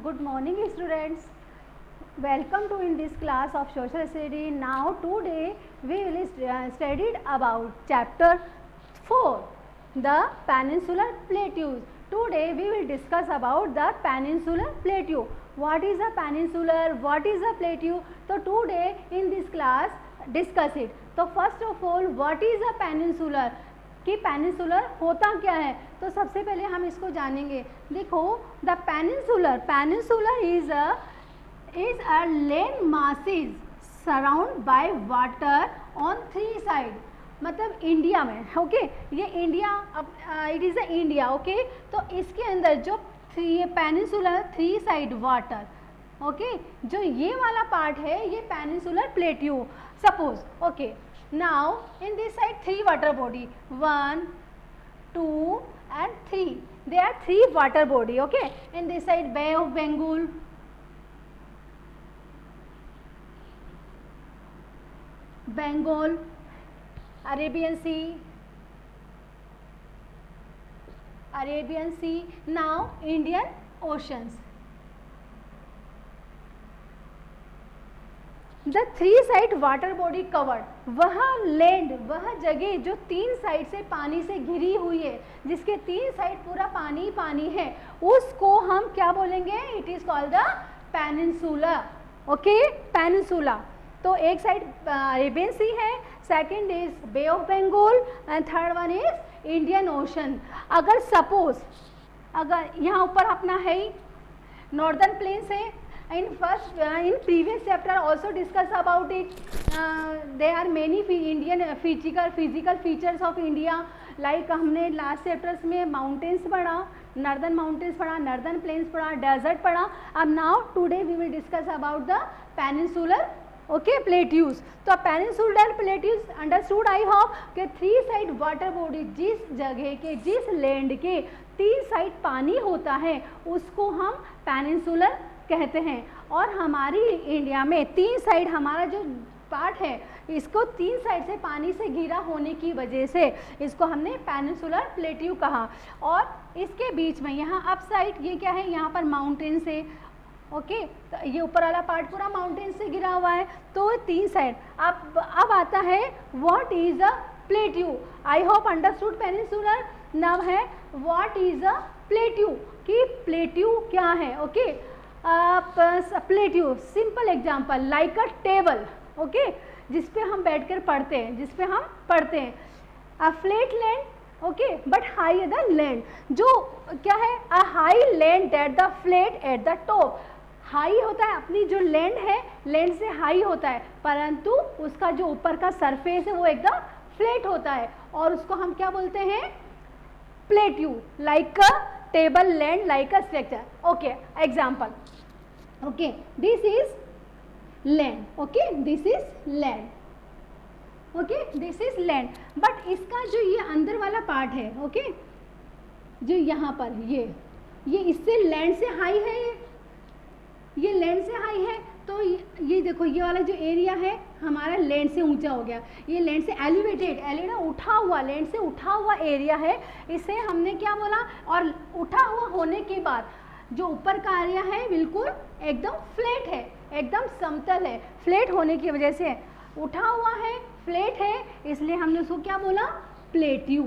Good morning students. Welcome to in this class of social study. Now today we will studied about chapter 4, the peninsular plateaus. Today we will discuss about the peninsular plateau. What is a peninsular? What is a plateau? So today in this class discuss it. So first of all, what is a peninsular? कि peninsular होता क्या है, तो सबसे पहले हम इसको जानेंगे. देखो, the peninsular is a land masses surround by water on 3 side. मतलब इंडिया में, ओके, ये India, it is a India, okay. तो इसके अंदर जो पेनिनसुलर 3 साइड वाटर, ओके, जो ये वाला पार्ट है ये peninsular plateau. Suppose, okay, now in this side 3 water body, 1 2 and 3, there are 3 water body, okay. In this side Bay of Bengal, Arabian Sea, now Indian Oceans. The 3 side water body covered, वह land, वह जगह जो 3 side से पानी से घिरी हुई है, जिसके 3 साइड पूरा पानी पानी है, उसको हम क्या बोलेंगे? It is called the peninsula, okay, peninsula. तो एक साइड अरेबियन सी है, second is bay of Bengal and third one is Indian ocean. अगर सपोज, अगर यहाँ ऊपर अपना है नॉर्दर्न प्लेन्स है. In previous chapter also discuss about it. There are many Indian physical features of India. Like हमने last chapters में mountains पढ़ा, नॉर्दर्न माउंटेन्स पढ़ा, नॉर्दर्न प्लेन्स पढ़ा, डेजर्ट पढ़ा. अब now today we will discuss about the peninsular, okay, plateaus. तो peninsular plateaus understood I hope कि 3 side water body, जिस जगह के, जिस लैंड के 3 साइड पानी होता है, उसको हम पेनिनसुलर कहते हैं. और हमारी इंडिया में 3 साइड, हमारा जो पार्ट है, इसको 3 साइड से पानी से घिरा होने की वजह से इसको हमने पेनिनसुलर प्लेट्यू कहा. और इसके बीच में यहाँ अप साइड ये क्या है? यहाँ पर माउंटेन से, ओके, तो ये ऊपर वाला पार्ट पूरा माउंटेन से घिरा हुआ है. तो 3 साइड. अब आता है what is a plateau. I hope understood peninsular. Now है व्हाट इज अ प्लेट्यू, कि प्लेट्यू क्या है, okay. Plateau, simple example, like a table, okay, जिसपे हम बैठकर पढ़ते हैं, अ flat land, okay, but high the land. जो क्या है? A high land at the flat at the top. High होता है, अपनी जो लैंड है, लैंड से हाई होता है, परंतु उसका जो ऊपर का सरफेस है वो एकदम फ्लैट होता है, और उसको हम क्या बोलते हैं? Plateau. Like a table land, like a structure, okay. Example, okay, this is land, okay, this is land, okay, this is land. But इसका जो ये अंदर वाला पार्ट है, ओके, जो यहाँ पर ये इससे लैंड से हाई है, ये लैंड से हाई है. तो ये देखो, ये वाला जो एरिया है हमारा लैंड से ऊंचा हो गया. ये लैंड से एलिवेटेड उठा हुआ, लैंड से उठा हुआ एरिया है. इसे हमने क्या बोला? और उठा हुआ होने के बाद जो ऊपर का एरिया है बिल्कुल एकदम फ्लैट है, एकदम समतल है. फ्लैट होने की वजह से उठा हुआ है, फ्लैट है, इसलिए हमने उसको क्या बोला? Plateau,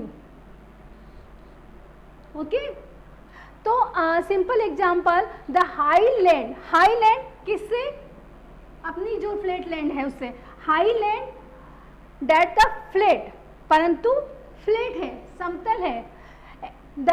okay. तो simple example, the high land किससे? अपनी जो फ्लैट लैंड है उससे. High land that the flat, परंतु फ्लैट है, समतल है. द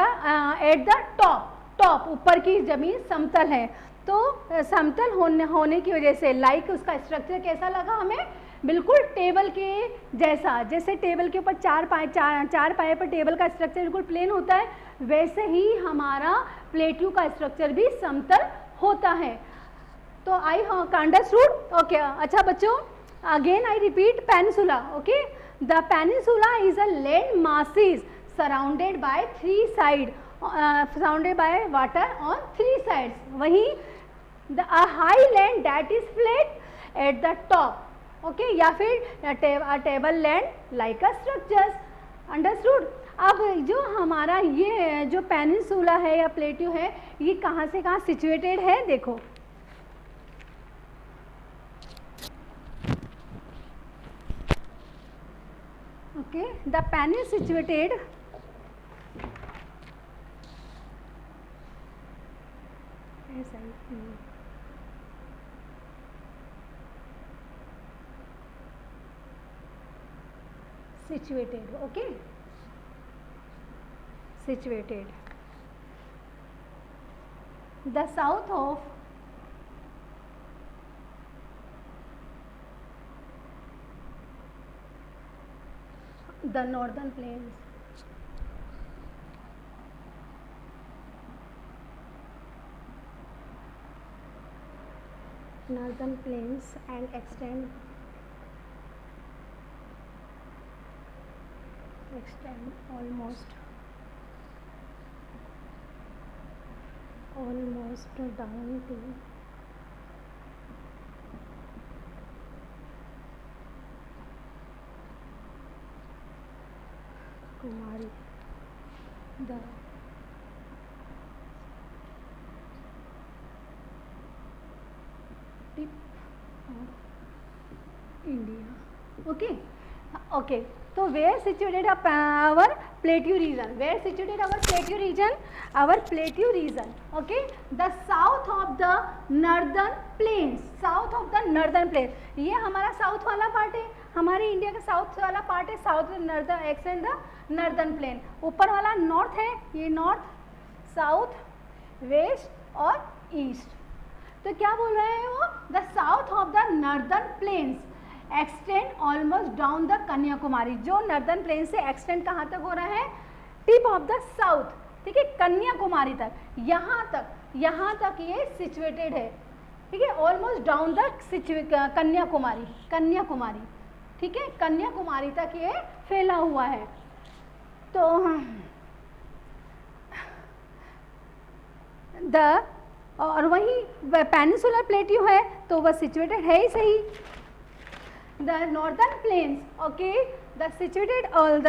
एट द टॉप, ऊपर की जमीन समतल है. तो समतल होने की वजह से लाइक उसका स्ट्रक्चर कैसा लगा हमें? बिल्कुल टेबल के जैसा. जैसे टेबल के ऊपर चार पाए पर टेबल का स्ट्रक्चर बिल्कुल प्लेन होता है, वैसे ही हमारा प्लेट्यू का स्ट्रक्चर भी समतल होता है. तो आई अंडरस्टूड, ओके. अच्छा बच्चों, again I repeat, peninsula, okay. The peninsula is a land masses surrounded by 3 side, surrounded by water on 3 sides. वहीं a high land that is flat at the top, okay, या फिर a table land like a structures. Understood? अब जो हमारा ये जो peninsula है या प्लेट्यू है, ये कहाँ से कहाँ सिचुएटेड है, देखो okay, the Pennine situated situated, okay, situated the south of the northern plains, and extend almost down to Kumari, the tip of India, okay, okay. So where situated our plateau region? Where situated our plateau region? Our plateau region, okay, the south of the northern plains, south of the northern plains. ये हमारा south वाला part है, हमारे India का south वाला part है, south northern extend the northern plain. ऊपर वाला नॉर्थ है, ये नॉर्थ, साउथ, वेस्ट और ईस्ट. तो क्या बोल रहे हैं वो? The south of the northern plains extend almost down the Kanyakumari. जो नॉर्दर्न प्लेन से एक्सटेंड कहाँ तक हो रहा है? टिप ऑफ द साउथ, ठीक है, कन्याकुमारी तक, यहाँ तक ये सिचुएटेड है, ठीक है, ऑलमोस्ट डाउन द कन्याकुमारी, ठीक है, कन्याकुमारी तक ये फैला हुआ है. तो और वहीं पेनिनसुलर प्लेट्यू है तो वह सिचुएटेड है ही सही. The northern plains, okay, the situated all the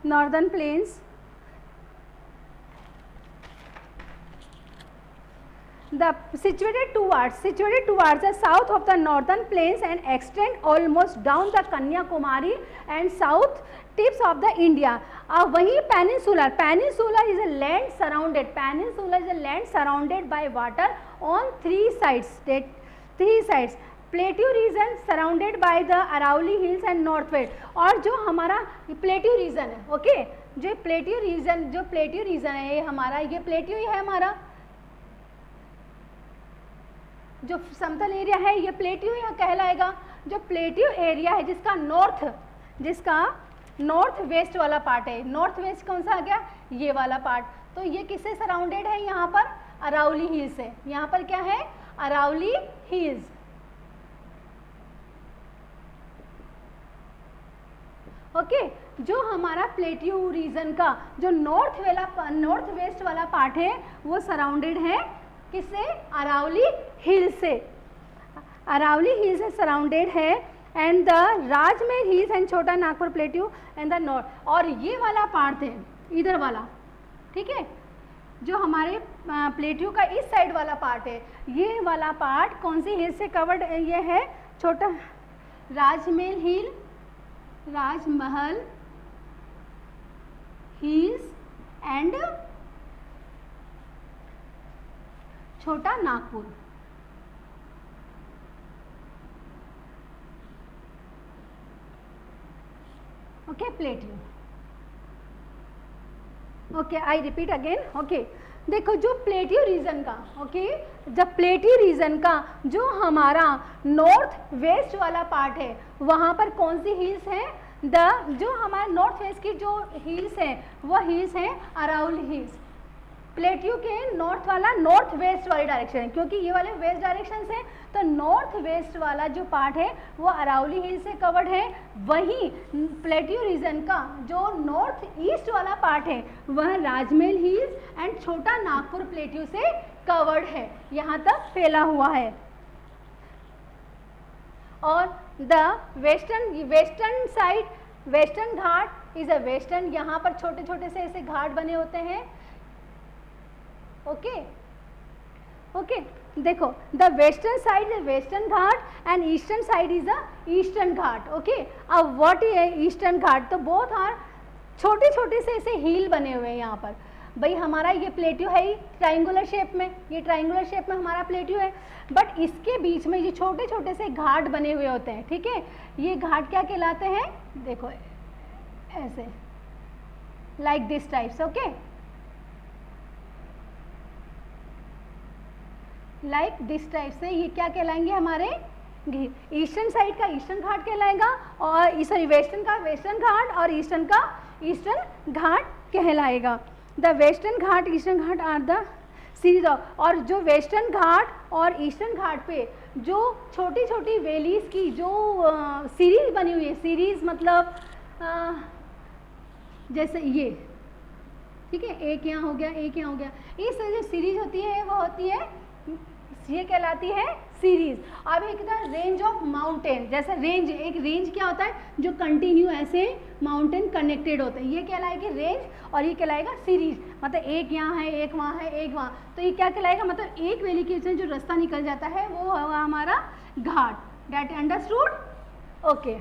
northern plains, the situated towards the south of the northern plains and extend almost down the Kanyakumari and south tips of the India. वही peninsula is a land surrounded by water on three sides. Plateau region surrounded by the Arauli hills and northwest. और जो हमारा plateau region है, okay, जो plateau region है ये हमारा, ये प्लेट्यू ही है हमारा, जो समतल एरिया है ये प्लेट्यू यहाँ कहलाएगा. जो प्लेट्यू एरिया है जिसका नॉर्थ वेस्ट वाला पार्ट है, नॉर्थ वेस्ट कौन सा आ गया? ये वाला पार्ट. तो ये किससे सराउंडेड है? यहाँ पर अरावली हिल्स है. यहाँ पर क्या है? अरावली हिल्स. ओके, जो हमारा प्लेट्यू रीजन का जो नॉर्थ वेस्ट वाला पार्ट है वो सराउंडेड है किससे? अरावली हिल से. अरावली हिल से सराउंडेड है and the Rajmahal hills and Chota Nagpur plateau and the north. और ये वाला पार्ट है इधर वाला, ठीक है, जो हमारे प्लेट्यू का इस साइड वाला पार्ट है, ये वाला पार्ट कौन सी हिल से कवर्ड? ये है छोटा राजमहल hills and Chota Nagpur. Okay, plateau. Okay, I repeat again. Okay, देखो जो प्लेट्यू रीजन का, ओके, जब प्लेट्यू रीजन का जो हमारा नॉर्थ वेस्ट वाला पार्ट है वहां पर कौन सी हिल्स है? जो हमारा नॉर्थ वेस्ट की जो हिल्स है वो हिल्स है अरावली हिल्स. प्लेट्यू के नॉर्थ वाला नॉर्थ वेस्ट वाली डायरेक्शन है, क्योंकि ये वाले वेस्ट डायरेक्शन है, तो नॉर्थ वेस्ट वाला जो पार्ट है वो अरावली हिल से कवर्ड है. वहीं प्लेट्यू रीजन का जो नॉर्थ ईस्ट वाला पार्ट है वह राजमहल hills and Chota Nagpur plateau से कवर्ड है, यहाँ तक फैला हुआ है. और the western Ghat is a western, यहाँ पर छोटे छोटे से ऐसे घाट बने होते हैं। ओके ओके, देखो the western side is western Ghat and eastern side is the eastern Ghat. Okay, अब व्हाट इज ईस्टर्न घाट? तो बोथ आर छोटे छोटे से ऐसे हील बने हुए हैं यहाँ पर। भाई हमारा ये प्लेट्यू है ही ट्राइंगुलर शेप में, ये ट्राइंगुलर शेप में हमारा प्लेट्यू है, बट इसके बीच में ये छोटे छोटे से घाट बने हुए होते हैं। ठीक है, ये घाट क्या कहलाते हैं? देखो ऐसे, like this types. Okay, like this type से ये क्या कहलाएंगे? हमारे ईस्टर्न साइड का ईस्टर्न घाट कहलाएगा, और सॉरी वेस्टर्न का वेस्टर्न घाट, और ईस्टर्न का ईस्टर्न घाट कहलाएगा। The western Ghat eastern Ghat are the series of, और जो वेस्टर्न घाट और ईस्टर्न घाट पे जो छोटी छोटी वैलीज की जो सीरीज बनी हुई है, सीरीज मतलब जैसे ये, ठीक है, एक यहाँ हो गया, एक यहाँ हो गया, इस जो सीरीज होती है वो होती है, ये कहलाती है सीरीज। अब एक रेंज ऑफ माउंटेन, जैसे रेंज, एक रेंज क्या होता है? जो कंटिन्यू ऐसे माउंटेन कनेक्टेड होते हैं, ये कहलाएगी रेंज, और ये कहलाएगा सीरीज। मतलब एक यहाँ है, एक वहाँ है, एक वहाँ, तो ये क्या कहलाएगा? मतलब एक वैली के से जो रास्ता निकल जाता है वो होगा हमारा घाट। That understood? Okay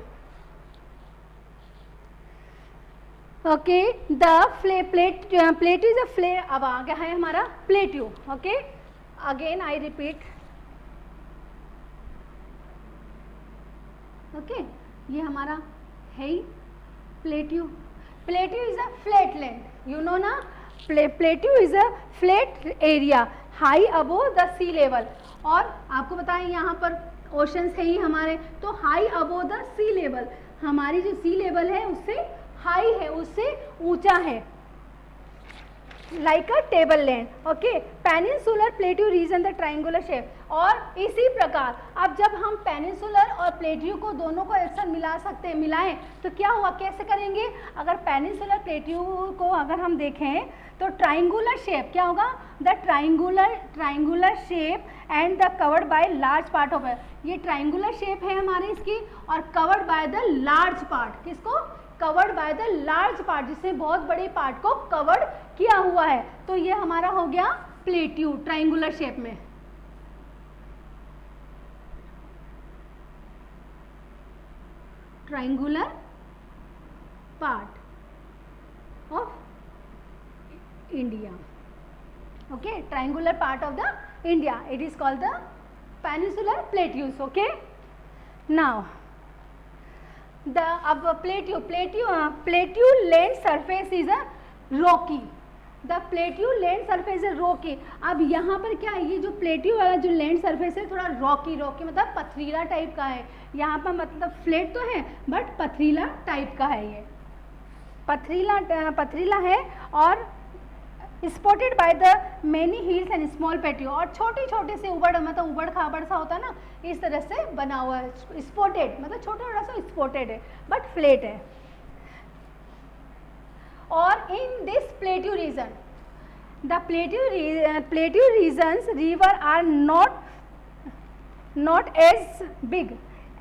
okay, the plateau is a flare. अब आ गया है हमारा plateau. Okay, again I repeat. Okay, ये हमारा है ही plateau. Plateau is a flat land, you know ना, plateau is a flat area high above the sea level. और आपको बताएं यहाँ पर ओशंस है ही हमारे, तो high above the sea level, हमारी जो सी लेवल है उससे हाई है, उससे ऊंचा है, like a table land. Okay, peninsular plateau region the triangular shape. और इसी प्रकार अब जब हम पेनिनसुलर और प्लेट्यू को दोनों को एक साथ मिला सकते हैं, मिलाएं तो क्या हुआ, कैसे करेंगे? अगर पेनिनसुलर प्लेट्यू को अगर हम देखें तो ट्राइंगुलर शेप क्या होगा? The triangular shape and the covered by large part of it. ये ट्राइंगुलर शेप है हमारे इसकी, और covered by the large part, किसको? Covered by the large part, जिससे बहुत बड़े पार्ट को कवर्ड किया हुआ है। तो ये हमारा हो गया प्लेट्यू ट्राइंगुलर शेप में। Triangular part of India. Okay, triangular part of the India, it is called the peninsular plateaus. Okay, now the अब plateau land surface is a rocky, the plateau land surface is rocky। अब यहाँ पर क्या है, ये जो plateau वाला जो लैंड सरफेस है थोड़ा रॉकी मतलब पथरीला टाइप का है। यहाँ पर मतलब फ्लैट तो है बट पथरीला टाइप का है, ये पथरीला है, और spotted by the many hills and small plateau, और छोटे छोटे से मतलब उबड़ खाबड़ सा होता है ना, इस तरह से बना हुआ है। स्पॉटेड मतलब छोटा सा स्पॉटेड है बट फ्लैट है। और in this plateau region, the plateau regions river are not as big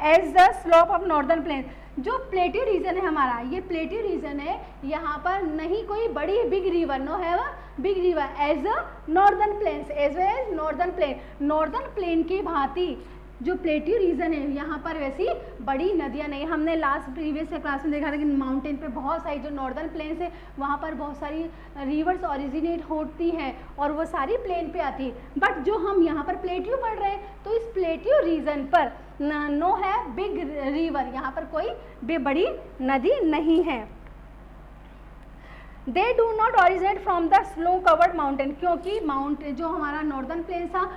as the slope of northern plain. जो प्लेट्यू रीजन है हमारा, ये प्लेट्यू रीजन है, यहाँ पर नहीं कोई बड़ी बिग रिवर, नो है big river as a northern plains as well as northern plain. Northern plain की भांति जो प्लेट्यू रीजन है यहाँ पर वैसी बड़ी नदियाँ नहीं। हमने लास्ट प्रीवियस क्लास में देखा था कि माउंटेन पे बहुत सारी जो नॉर्दर्न प्लेन्स है वहाँ पर बहुत सारी रिवर्स ओरिजिनेट होती हैं और वो सारी प्लेन पे आती है। बट जो हम यहाँ पर प्लेट्यू पढ़ रहे हैं तो इस प्लेट्यू रीजन पर नो है बिग रिवर, यहाँ पर कोई बड़ी नदी नहीं है। They do not originate from the snow covered mountain, क्योंकि माउंटेन जो हमारा नॉर्दर्न प्लेन था,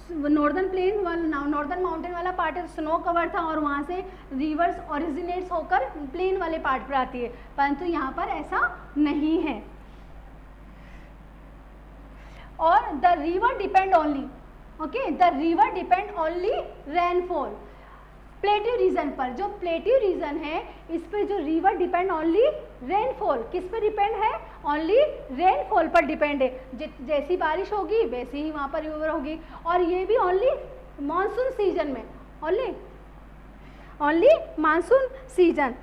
नॉर्दर्न माउंटेन वाला पार्ट स्नो कवर था और वहाँ से रिवर्स ओरिजिनेट्स होकर प्लेन वाले पार्ट पर आती है, परंतु यहाँ पर ऐसा नहीं है। और the river depend only, okay, the river depend only rainfall. Plateau region पर, जो प्लेट्यू रीजन है इस पर जो रिवर डिपेंड ओनली रेनफॉल, किस पर डिपेंड है? ओनली रेनफॉल पर डिपेंड है। जैसी बारिश होगी वैसी ही वहाँ पर रिवर होगी, और ये भी ओनली मानसून सीजन में, ओनली मानसून सीजन।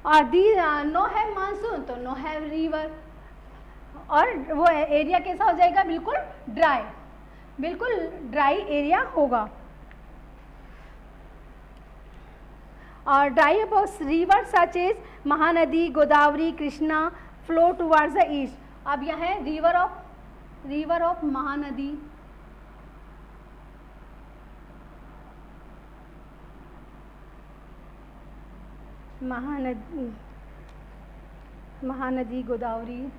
और दी नो हैव मानसून तो नो हैव रिवर, और वो एरिया कैसा हो जाएगा, बिल्कुल ड्राई, बिल्कुल ड्राई एरिया होगा। और dry about river such as Mahanadi, Godavari, Krishna flow towards the east. अब यह है रिवर ऑफ महानदी, महानदी गोदावरी,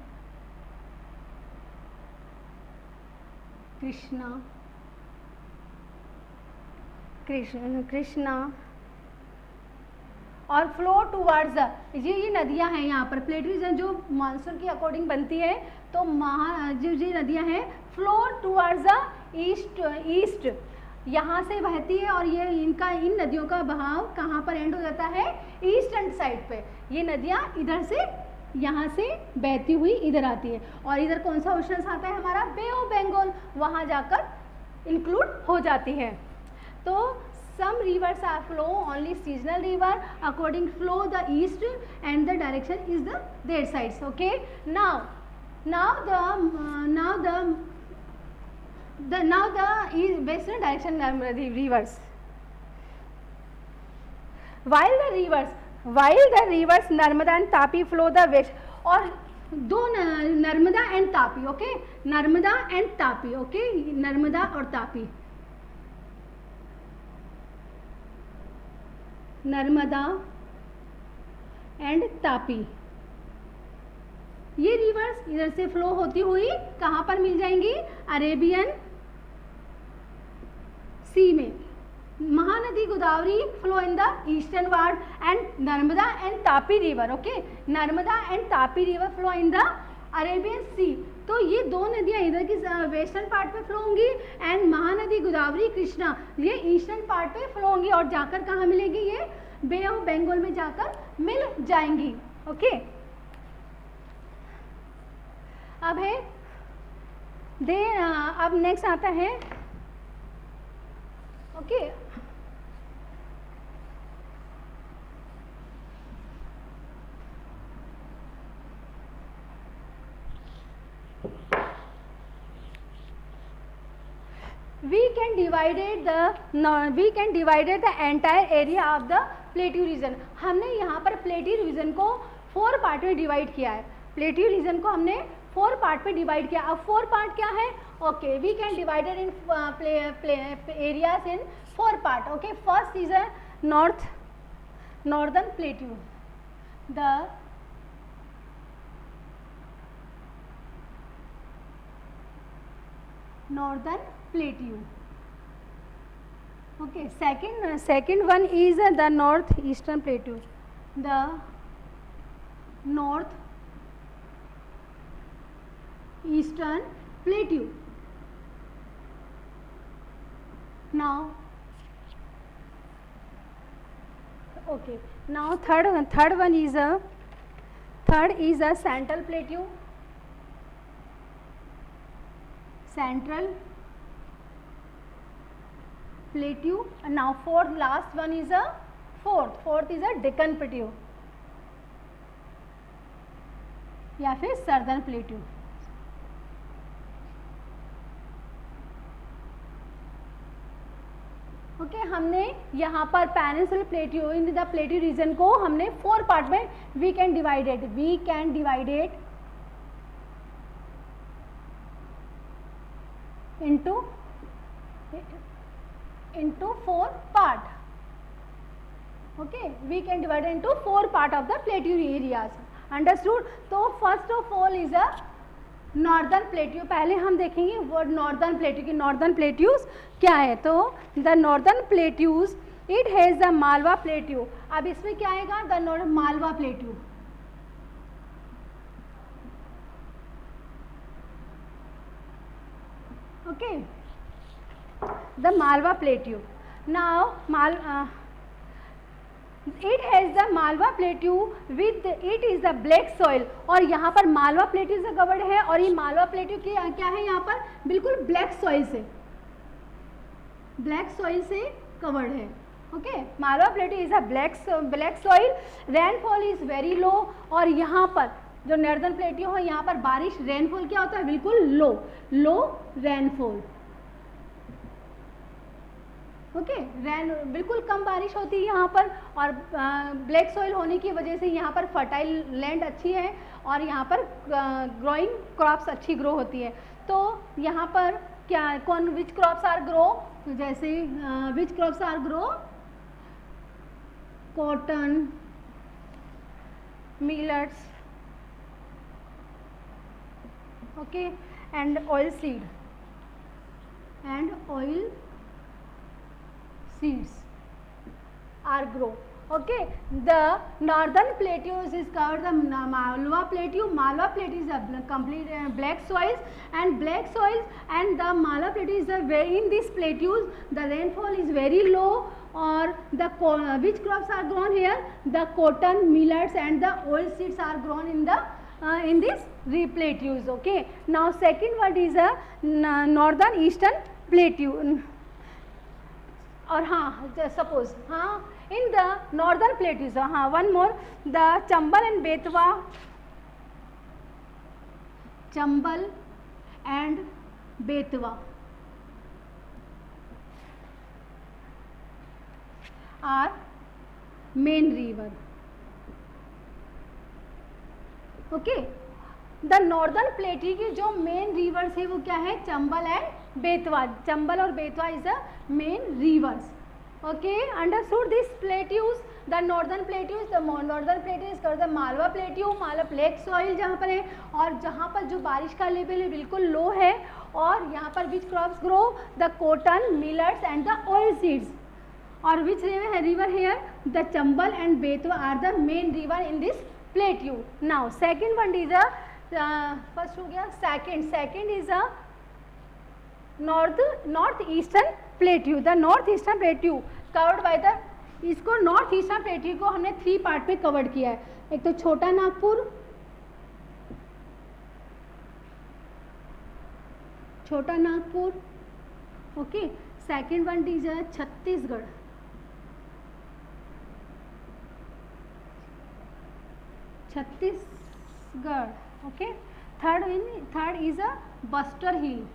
कृष्णा और फ्लो टूवर्ड्स ये नदियां हैं यहाँ पर प्लेट रीजन जो मानसून की अकॉर्डिंग बनती है, तो जो ये नदियां हैं फ्लो टूवर्ड्स द ईस्ट यहाँ से बहती है, और ये इन नदियों का बहाव कहाँ पर एंड हो जाता है, ईस्टर्न साइड पे। ये नदियाँ इधर से यहाँ से बहती हुई इधर आती है, और इधर कौन सा ओशन आता है हमारा, बे ऑफ बंगाल, वहाँ जाकर इंक्लूड हो जाती है। तो some rivers are flow only seasonal river according flow the east and the direction is their sides. Okay, now the western direction rivers, while the rivers Narmada and Tapi flow the west, और दो Narmada and Tapi, okay, Narmada and Tapi, okay, Narmada और Tapi, Narmada and Tapi, ये reverse इधर से flow होती हुई कहाँ पर मिल जाएंगी, अरेबियन सी में। Mahanadi Godavari flow in the eastern ward and Narmada and Tapi river, okay, Narmada and Tapi river flow in the Arabian sea. तो ये दो नदियाँ इधर की वेस्टर्न पार्ट पे फ्लो होंगी एंड महानदी गोदावरी कृष्णा ये ईस्टर्न पार्ट पे फ्लो होंगी, और जाकर कहाँ मिलेगी, ये बे ऑफ बंगाल में जाकर मिल जाएंगी। ओके, अब है अब नेक्स्ट आता है, okay, we can divided the entire area of the plateau region। हमने यहाँ पर प्लेट्यू रीजन को 4 पार्ट में डिवाइड किया है, प्लेट्यू रीजन को हमने 4 पार्ट में डिवाइड किया। अब 4 पार्ट क्या है, okay, we can divided in areas in 4 part, okay. First is a northern plateau, the northern plateau, okay. Second one is the northeastern plateau, the northeastern plateau. Now, okay, now third one is a central plateau, central plateau, and now last one is a fourth is a Deccan plateau या फिर southern plateau. Okay, हमने यहाँ पर peninsular plateau in the plateau region को हमने 4 part में we can divided into 4 part, okay, we can divide into 4 part of the plateau areas, understood। तो first of all is a northern plateau। पहले हम देखेंगे वर्ड northern plateau की northern plateaus क्या है। तो the northern plateaus it has the Malwa plateau। अब इसमें क्या आएगा, the Malwa plateau, okay, the Malwa plateau। Now it has the Malwa plateau with it is the black soil, और यहाँ पर मालवा प्लेट्यू से कवर्ड है, और ये मालवा प्लेट्यू क्या है, यहाँ पर बिल्कुल ब्लैक सॉइल से कवर्ड है, okay, Malwa plateau is a black soil, rainfall is very low, और यहाँ पर जो नॉर्दर्न प्लेट्यू है यहाँ पर बारिश रेनफॉल क्या होता है, बिल्कुल लो रेनफॉल। ओके, बिल्कुल कम बारिश होती है यहाँ पर, और ब्लैक सॉइल होने की वजह से यहाँ पर फर्टाइल लैंड अच्छी है और यहाँ पर ग्रोइंग क्रॉप्स अच्छी ग्रो होती है। तो यहाँ पर क्या कौन विच क्रॉप्स आर ग्रो, जैसे which crops are grow, cotton, millets, okay, and oil seeds are grow. Okay, the northern plateaus is covered the Malwa plateau. Malwa plateau is a complete black soils, and the Malwa plateau is a very, in these plateaus the rainfall is very low, or the which crops are grown here, the cotton, millets and the oil seeds are grown in these plateaus. Okay, now second one is a northern eastern plateau. और हाँ, suppose हाँ, in the northern plateaus, हाँ one more, the Chambal and Betwa are main river. Okay, the northern plateau की जो main rivers है वो क्या है, चंबल एंड बेतवा। चंबल और Betwa is the main rivers. Okay, understood this plateaus, the northern plateaus, the northern plateaus कर the Malwa plateau, Malwa black soil जहाँ पर है, और जहाँ पर जो बारिश का लेवल है बिल्कुल लो है, और यहाँ पर which crops grow, the cotton, millets and the oil seeds, और which river here, the Chambal and Betwa are the main river in this plateau. Now second one is a first हो गया, second is a north eastern plateau. The north eastern plateau covered by the, इसको north eastern plateau को हमने 3 part में covered किया है। एक तो Chota Nagpur, okay, second one is Chhattisgarh, okay, third is a Bastar hill,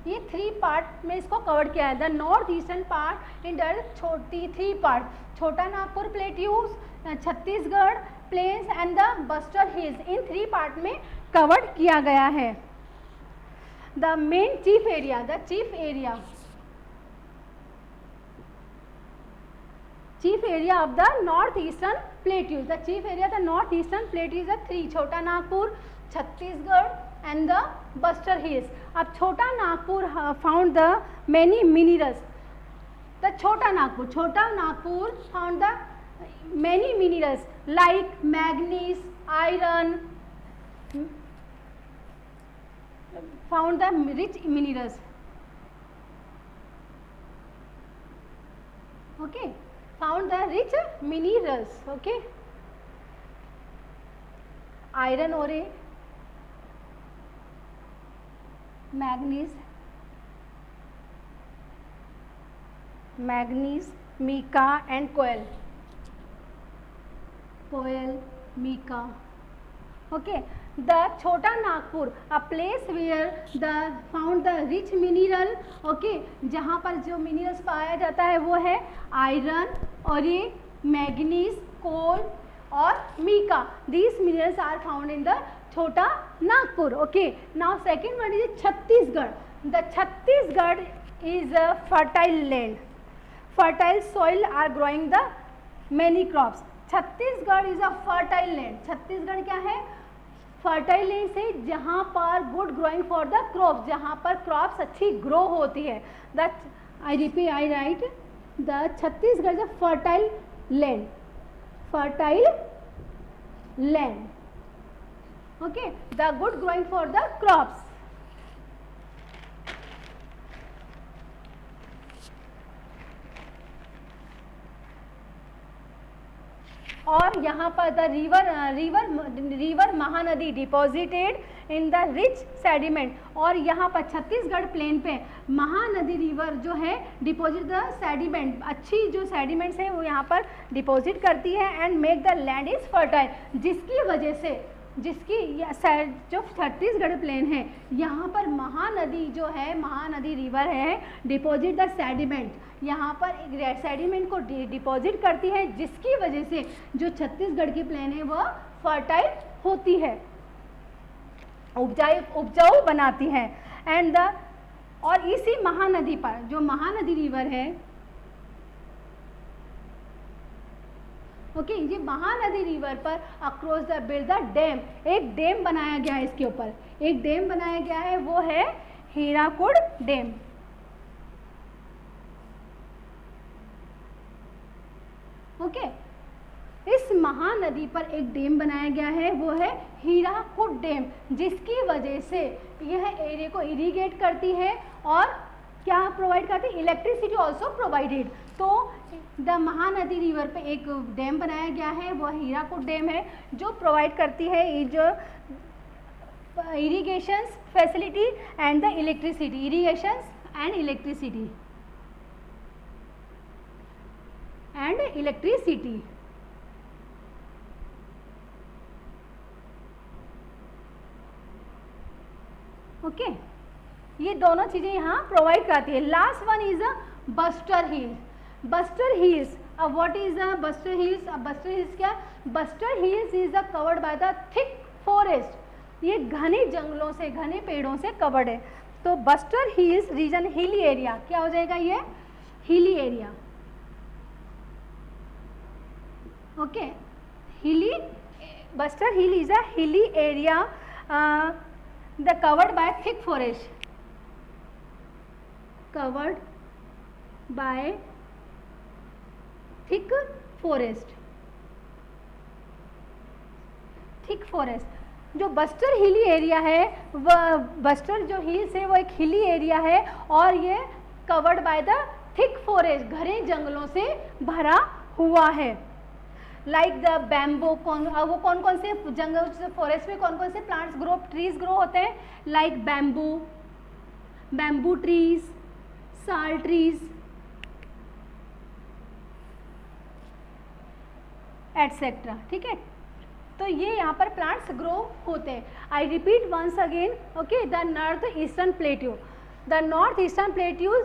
ये 3 पार्ट में इसको कवर किया है। The north eastern part in छोटी 3 part, Chota Nagpur plateaus, Chhattisgarh plains and the Bastar hills, इन 3 पार्ट में कवर्ड किया गया है। The main chief area of the north eastern plateaus, the chief area the north eastern plateaus are 3, Chota Nagpur, Chhattisgarh and the Buster Hills. अब छोटा Nagpur found the many minerals. The छोटा Nagpur found the many minerals like manganese, iron, found the rich minerals. Okay, found the rich minerals. Okay, iron ore, manganese, mica and coal, mica. Okay, the Chota Nagpur, a place where the found the rich mineral. Okay, जहाँ पर जो minerals पाया जाता है वो है iron और ये मैग्नीज, कोल और Mika. These minerals are found in the Chota Nagpur. Okay, now second one is Chhattisgarh. The Chhattisgarh is a fertile land. Fertile soil are growing the many crops. Chhattisgarh is a fertile land. Chhattisgarh क्या है? Fertile land से जहाँ पर good growing for the crops, जहाँ पर crops अच्छी grow होती है. The I right the Chhattisgarh is a fertile land. Fertile land. Okay, the good growing for the crops. और यहाँ पर the river Mahanadi deposited in the rich sediment, और यहाँ पर छत्तीसगढ़ प्लेन पे महानदी रिवर जो है डिपॉजिट द सेडिमेंट, अच्छी जो सेडिमेंट्स है वो यहाँ पर डिपॉजिट करती है and make the land is fertile, जिसकी वजह से जो छत्तीसगढ़ प्लेन है यहाँ पर महानदी जो है, महानदी रिवर है डिपॉजिट द सेडिमेंट, यहाँ पर एक सेडिमेंट को डिपॉजिट करती है, जिसकी वजह से जो छत्तीसगढ़ की प्लेन है वह फर्टाइल होती है, उपजाऊ बनाती है। एंड और इसी महानदी पर जो महानदी रिवर है, ओके, ये महानदी रिवर पर across the build the dam, एक डैम बनाया गया है, इसके ऊपर एक डैम बनाया गया है, वो है हीराकुड डैम। ओके, इस महानदी पर एक डैम बनाया गया है, वो है हीराकुड डैम, जिसकी वजह से यह एरिया को इरिगेट करती है और क्या प्रोवाइड करती है, इलेक्ट्रिसिटी ऑल्सो प्रोवाइडेड। तो द महानदी रिवर पे एक डैम बनाया गया है, वो हीराकुड डैम है, जो प्रोवाइड करती है जो irrigation facility and the electricity, irrigation and electricity okay, ये दोनों चीजें यहाँ प्रोवाइड करती है। Last one is a Bastar hills. Bastar hills, अब what is a Bastar hills? अब बस्टर हिल्स क्या? Bastar hills is a covered by the thick forest, ये घने जंगलों से, घने पेड़ों से कवर्ड है। तो Bastar hills region hilly area, क्या हो जाएगा ये? Hilly area. Okay, hilly, Bastar hill is a hilly area the covered by thick forest, covered by thick forest, thick forest. जो बस्टर हिली एरिया है, वह बस्टर जो हिल्स है वो एक हिली एरिया है और ये covered by the thick forest, घने जंगलों से भरा हुआ है। लाइक द बैम्बो, वो कौन कौन से जंगल फॉरेस्ट में कौन कौन से प्लांट्स ग्रो, ट्रीज ग्रो होते हैं? लाइक बैम्बू ट्रीज, साल ट्रीज एटसेट्रा। ठीक है, तो ये यहाँ पर प्लांट्स ग्रो होते हैं। I repeat once again, okay, the north eastern plateau, the north eastern plateaus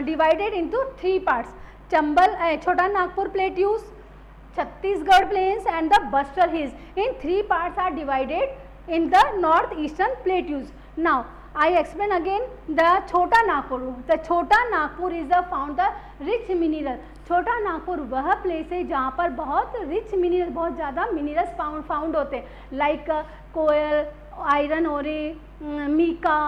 divided into 3 parts, Chambal, Chota Nagpur plateaus, Chhattisgarh plains and the Buster Hills. In 3 parts are divided in the northeastern plateaus. Now I explain again the Chota Nagpur. The Chota Nagpur is the found the rich mineral. छोटा नागपुर वह place है जहाँ पर बहुत rich mineral, बहुत ज़्यादा minerals found होते हैं, लाइक कोयल, आयरन ओरे, मीका,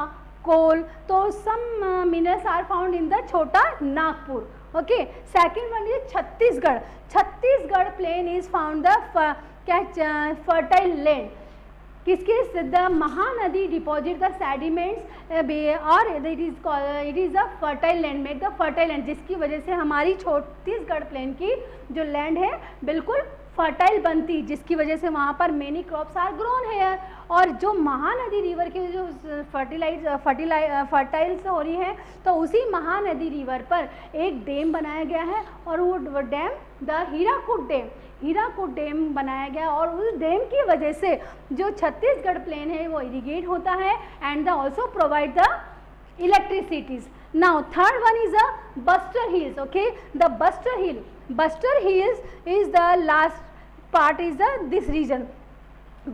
कोल। तो some minerals are found in the Chota Nagpur. Okay, second one is Chhattisgarh. Chhattisgarh plain is found the क्या, फर्टाइल लैंड, किसके? The Mahanadi deposit the sediments और it is a fertile land, make the fertile land, जिसकी वजह से हमारी Chhattisgarh plane की जो लैंड है बिल्कुल फर्टाइल बनती, जिसकी वजह से वहाँ पर many crops are grown here. और जो महानदी रिवर की जो फर्टाइल्स हो रही है, तो उसी महानदी रिवर पर एक डैम बनाया गया है और वो डैम द हीराकुड डैम बनाया गया, और उस डैम की वजह से जो छत्तीसगढ़ प्लेन है वो इरिगेट होता है and the also provide the electricities. Now third one is a Bastar hills. Okay, the Buster Hills is the last part is this region.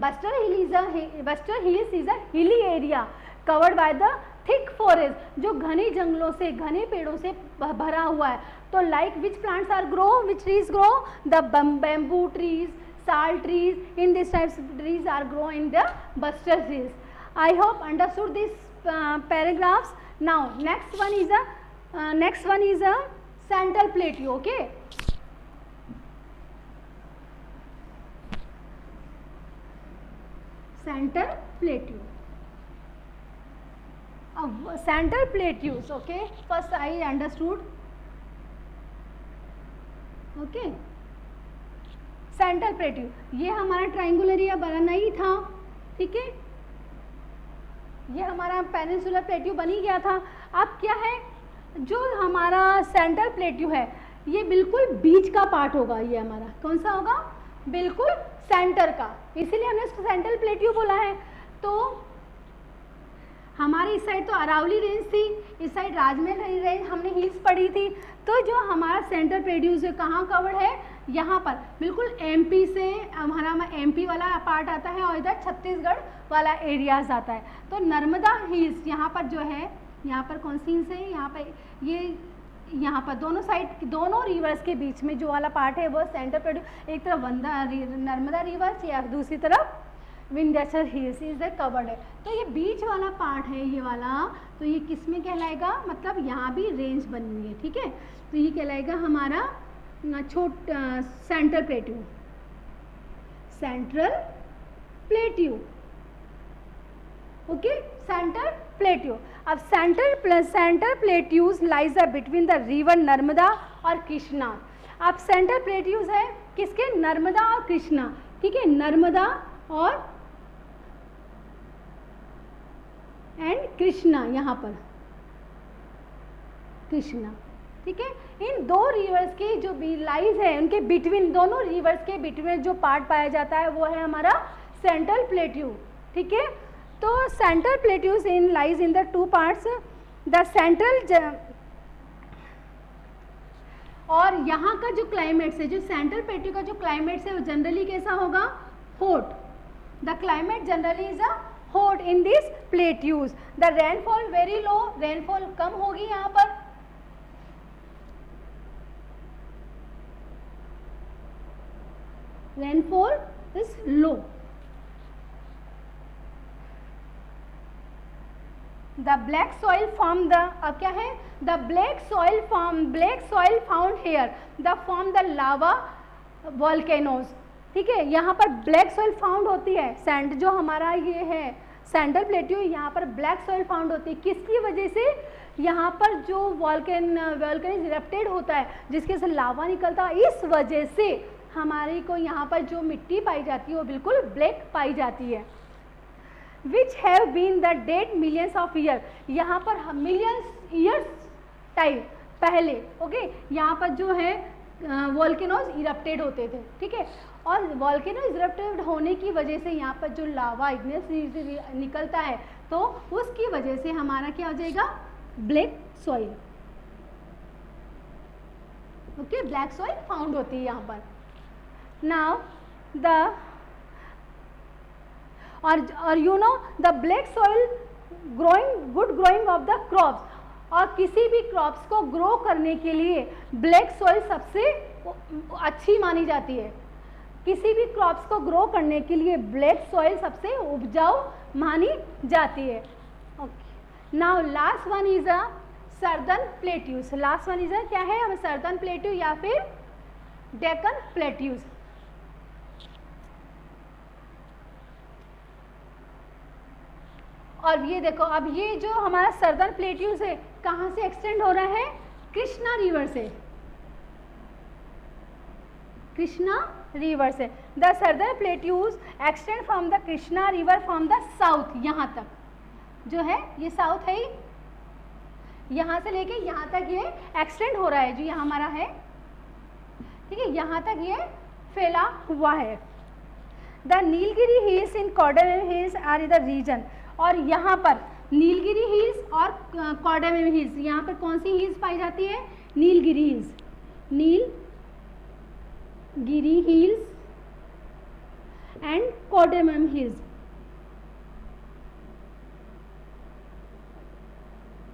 Buster Hills is a hilly area covered by the thick forest, जो घने जंगलों से, घने पेड़ों से भरा हुआ है। तो like which plants are grow, which trees grow? The bamboo trees, sal trees, in these types of trees are grow in the Buster Hills. I hope understood these paragraphs. Now next one is a Central Plateau. Okay. Central Plateau. Central Plateaus. Okay. First I understood. Okay. Central plateau, ये हमारा triangular area बना ही था, ठीक है, ये हमारा peninsular plateau बन ही गया था। अब क्या है, जो हमारा सेंट्रल प्लेट्यू है ये बिल्कुल बीच का पार्ट होगा, ये हमारा कौन सा होगा, बिल्कुल सेंटर का, इसीलिए हमने इसको सेंट्रल प्लेट्यू बोला है। तो हमारी इस साइड तो अरावली रेंज थी, इस साइड राजमहल रेंज हमने हिल्स पढ़ी थी। तो जो हमारा सेंट्रल प्लेट्यू से कहाँ कवर्ड है, यहाँ पर बिल्कुल एमपी से हमारा एमपी वाला पार्ट आता है और इधर छत्तीसगढ़ वाला एरियाज आता है। तो नर्मदा हिल्स यहाँ पर जो है, यहाँ पर कौन सी हिल्स है, यहाँ पर ये, यहाँ पर दोनों साइड दोनों रिवर्स के बीच में जो वाला पार्ट है वो सेंट्रल प्लेट्यू, एक तरफ नर्मदा रिवर्स या दूसरी तरफ Vindhyachal hills is the covered है। तो ये बीच वाला पार्ट है ये वाला, तो ये किस में कहलाएगा, मतलब यहाँ भी रेंज बनी है, ठीक है, तो ये कहलाएगा हमारा central plateau, central plateau, okay, central plateau. अब central plateaus lies between the river Narmada और कृष्णा। अब सेंट्रल प्लेट्यूज है किसके, नर्मदा और कृष्णा, ठीक है, नर्मदा और एंड कृष्णा, यहाँ पर कृष्णा, ठीक है। इन दो रिवर्स की जो लाइज है उनके बिटवीन, दोनों रिवर्स के बिटवीन जो पार्ट पाया जाता है वो है हमारा सेंट्रल प्लेट्यू, ठीक है। तो central plateaus in lies in the two parts, the central, और यहाँ का जो क्लाइमेट्स है, जो सेंट्रल प्लेट्यू का जो क्लाइमेट्स है वो जनरली कैसा होगा, hot, the climate generally is a hot in this plateaus. The rainfall very low, rainfall कम होगी यहाँ पर, rainfall is low. The black soil form the, अब क्या है, the black soil found here the form the lava volcanoes, ठीक है, यहाँ पर ब्लैक सॉइल फाउंड होती है, सैंड जो हमारा ये है सेंट्रल प्लेट्यू, यहाँ पर ब्लैक सॉइल फाउंड होती है, किसकी वजह से, यहाँ पर जो वॉल्केन इरप्टेड होता है जिसके से लावा निकलता है, इस वजह से हमारी को यहाँ पर जो मिट्टी पाई जाती है वो बिल्कुल ब्लैक पाई जाती है। Which have been the dead millions of year, यहाँ पर मिलियंस ईयर्स टाइम पहले, ओके, यहाँ पर जो है वॉल्केनोज इरप्टेड होते थे, ठीक है, और वॉल्केनोज इरप्टेड होने की वजह से यहाँ पर जो लावा इग्नियस निकलता है तो उसकी वजह से हमारा क्या हो जाएगा, black soil, okay, black soil found होती है यहाँ पर। नाउ द और you know the black soil good growing of the crops, और किसी भी क्रॉप्स को ग्रो करने के लिए ब्लैक सॉइल सबसे अच्छी मानी जाती है, किसी भी क्रॉप्स को ग्रो करने के लिए ब्लैक सॉइल सबसे उपजाऊ मानी जाती है। Okay, now last one is a southern plateaus, last one is अ क्या है, सर्दर्न प्लेट्यू या फिर डेक्कन प्लेट्यूज। और ये देखो, अब ये जो हमारा सर्दर्न प्लेट्यूज है कहाँ से एक्सटेंड हो रहा है, कृष्णा रिवर से, कृष्णा रिवर से। The southern plateaus extend from the Krishna river from the south, यहाँ तक जो है ये साउथ है, यहाँ से लेके यहाँ तक ये एक्सटेंड हो रहा है, जो यहाँ हमारा है, ठीक है, यहाँ तक ये फैला हुआ है। The Nilgiri hills in cardamom hills are in the region, और यहाँ पर नीलगिरी हिल्स और कॉर्डेमम हिल्स, यहाँ पर कौन सी हिल्स पाई जाती है, Nilgiri hills, Nilgiri hills and cardamom hills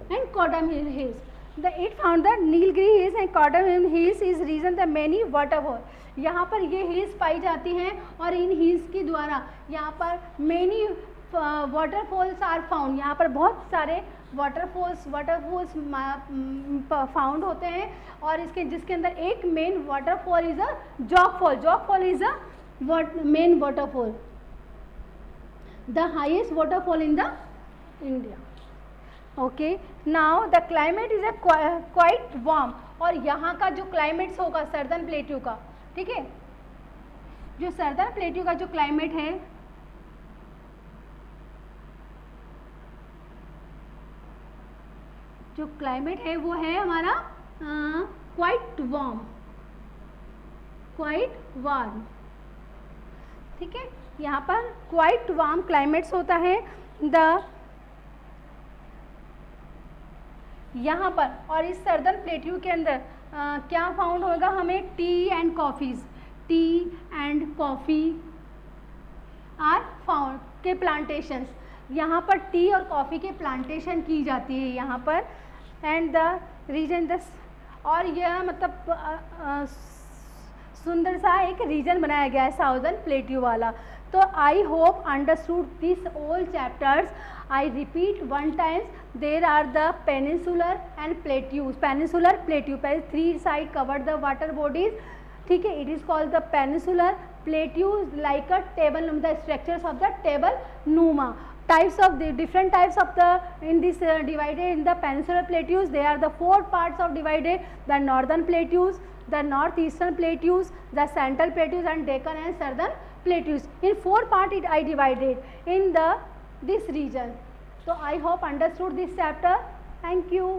and cardamom hills. It found that Nilgiri hills and cardamom hills is reason the many waterfall. यहाँ पर ये हिल्स पाई जाती हैं और इन हिल्स के द्वारा यहाँ पर मेनी वाटरफॉल्स आर फाउंड, यहाँ पर बहुत सारे वाटरफॉल्स फाउंड होते हैं, और इसके जिसके अंदर एक main waterfall is a jog fall is a main waterfall, the highest waterfall in the India. Okay, now the climate is a quite warm, और यहाँ का जो क्लाइमेट्स होगा सर्दर्न प्लेट्यू का, ठीक है, जो सर्दर्न प्लेट्यू का जो क्लाइमेट है, जो क्लाइमेट है वो है हमारा क्वाइट वार्म, ठीक है। यहाँ पर क्वाइट वार्म क्लाइमेट्स होता है यहाँ पर। और इस सर्दर्न प्लेट्यू के अंदर क्या फाउंड होगा हमें, tea and coffee are found के प्लांटेशंस, यहाँ पर टी और कॉफ़ी के प्लांटेशन की जाती है यहाँ पर। एंड द रीजन दस, और यह मतलब सुंदर सा एक रीजन बनाया गया है साउदर्न प्लेट्यू वाला। तो I hope understood this all chapters. I repeat one times, there are the peninsular and plateaus. Peninsular plateau, पहले 3 side covered the water bodies, ठीक है। It is called the peninsular plateaus like a table, the structures of the table नुमा। Types of the different types of the in this divided in the peninsular plateaus. They are the 4 parts of divided: the northern plateaus, the northeastern plateaus, the central plateaus, and Deccan and southern plateaus. In 4 part I divided in this region. So I hope understood this chapter. Thank you.